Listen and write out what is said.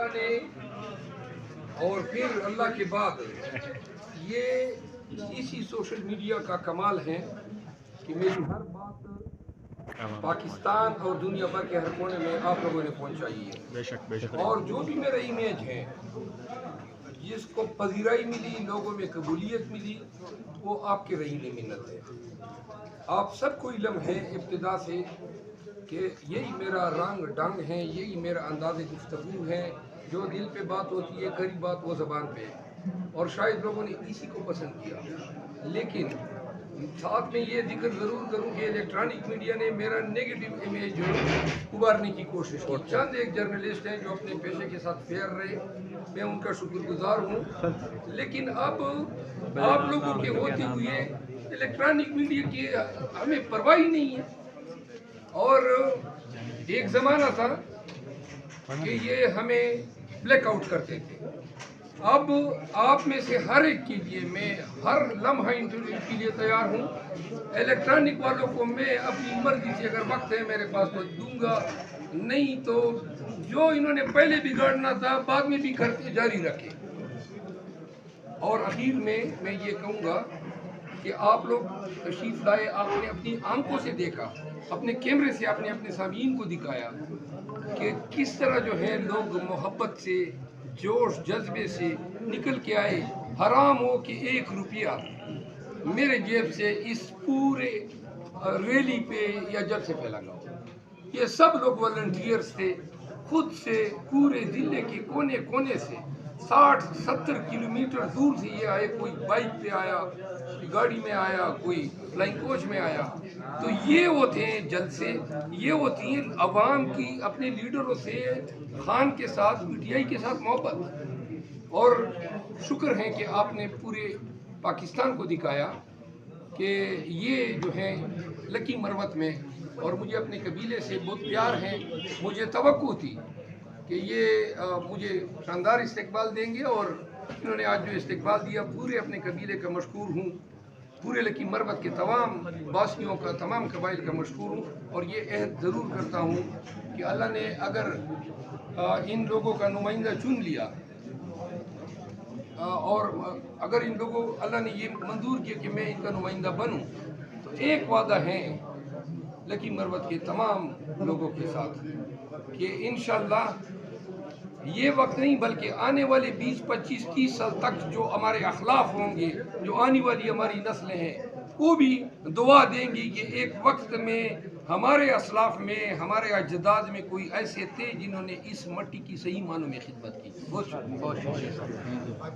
اللہ نے اور پھر اللہ کے بعد یہ اسی سوشل میڈیا کا کمال ہے کہ میری ہر بات پاکستان اور دنیا بھر کے ہر کونے میں آپ لوگوں نے پہنچائی ہے. بے شک. اور جو بھی میرا امیج ہے جس کو پذیرائی ملی، لوگوں میں قبولیت ملی، وہ آپ کے رحیم منت ہے. آپ سب کو علم ہے ابتدا سے کہ یہی میرا رنگ ڈنگ ہے، یہی میرا انداز گفتگو ہے. جو دل پہ بات ہوتی ہے، کڑی بات وہ زبان پہ ہے، اور شاید لوگوں نے اسی کو پسند کیا. لیکن ساتھ میں یہ ذکر ضرور کروں کہ الیکٹرانک میڈیا نے میرا نیگیٹو امیج ابھارنے کی کوشش کی. چند ایک جرنلسٹ ہیں جو اپنے پیشے کے ساتھ فیئر رہے، میں ان کا شکر گزار ہوں. لیکن اب آپ لوگوں کے ہوتے ہوئے الیکٹرانک میڈیا کی ہمیں پرواہ ہی نہیں ہے. اور ایک زمانہ تھا کہ یہ ہمیں بلیک آؤٹ کرتے تھے. اب آپ میں سے ہر ایک کے لیے میں ہر لمحہ انٹرویو کے لیے تیار ہوں. الیکٹرانک والوں کو میں اپنی مرضی سے اگر وقت ہے میرے پاس تو دوں گا، نہیں تو جو انہوں نے پہلے بگاڑنا تھا بعد میں بھی کرتے جاری رکھیں. اور اخیر میں یہ کہوں گا کہ آپ لوگ تشریف لائے، آپ نے اپنی آنکھوں سے دیکھا، اپنے کیمرے سے آپ نے اپنے سامعین کو دکھایا کہ کس طرح جو ہے لوگ محبت سے، جوش جذبے سے نکل کے آئے. حرام ہو کہ 1 روپیہ میرے جیب سے اس پورے ریلی پہ یا جلسے پہ لگا ہو. یہ سب لوگ والنٹیئرز تھے، خود سے پورے ضلع کے کونے کونے سے 60-70 کلومیٹر دور سے یہ آئے. کوئی بائک پہ آیا، کوئی گاڑی میں آیا، کوئی فلائنگ کوچ میں آیا. تو یہ ہوتے ہیں جلسے، یہ ہوتی ہیں عوام کی اپنے لیڈروں سے، خان کے ساتھ، پی ٹی آئی کے ساتھ محبت. اور شکر ہے کہ آپ نے پورے پاکستان کو دکھایا کہ یہ جو ہے لکی مروت میں، اور مجھے اپنے قبیلے سے بہت پیار ہے. مجھے توقع تھی کہ یہ مجھے شاندار استقبال دیں گے، اور انہوں نے آج جو استقبال دیا پورے اپنے قبیلے کا مشکور ہوں. پورے لکی مروت کے تمام باسیوں کا، تمام قبائل کا مشکور ہوں. اور یہ عہد ضرور کرتا ہوں کہ اللہ نے اگر ان لوگوں کا نمائندہ چن لیا، اور اگر ان لوگوں اللہ نے یہ منظور کیا کہ میں ان کا نمائندہ بنوں، تو ایک وعدہ ہے لکی مروت کے تمام لوگوں کے ساتھ کہ انشاءاللہ یہ وقت نہیں بلکہ آنے والے 20-25-30 سال تک جو ہمارے اخلاف ہوں گے، جو آنے والی ہماری نسلیں ہیں، وہ بھی دعا دیں گی کہ ایک وقت میں ہمارے اسلاف میں، ہمارے اجداد میں کوئی ایسے تھے جنہوں نے اس مٹی کی صحیح معنوں میں خدمت کی. بہت شکریہ.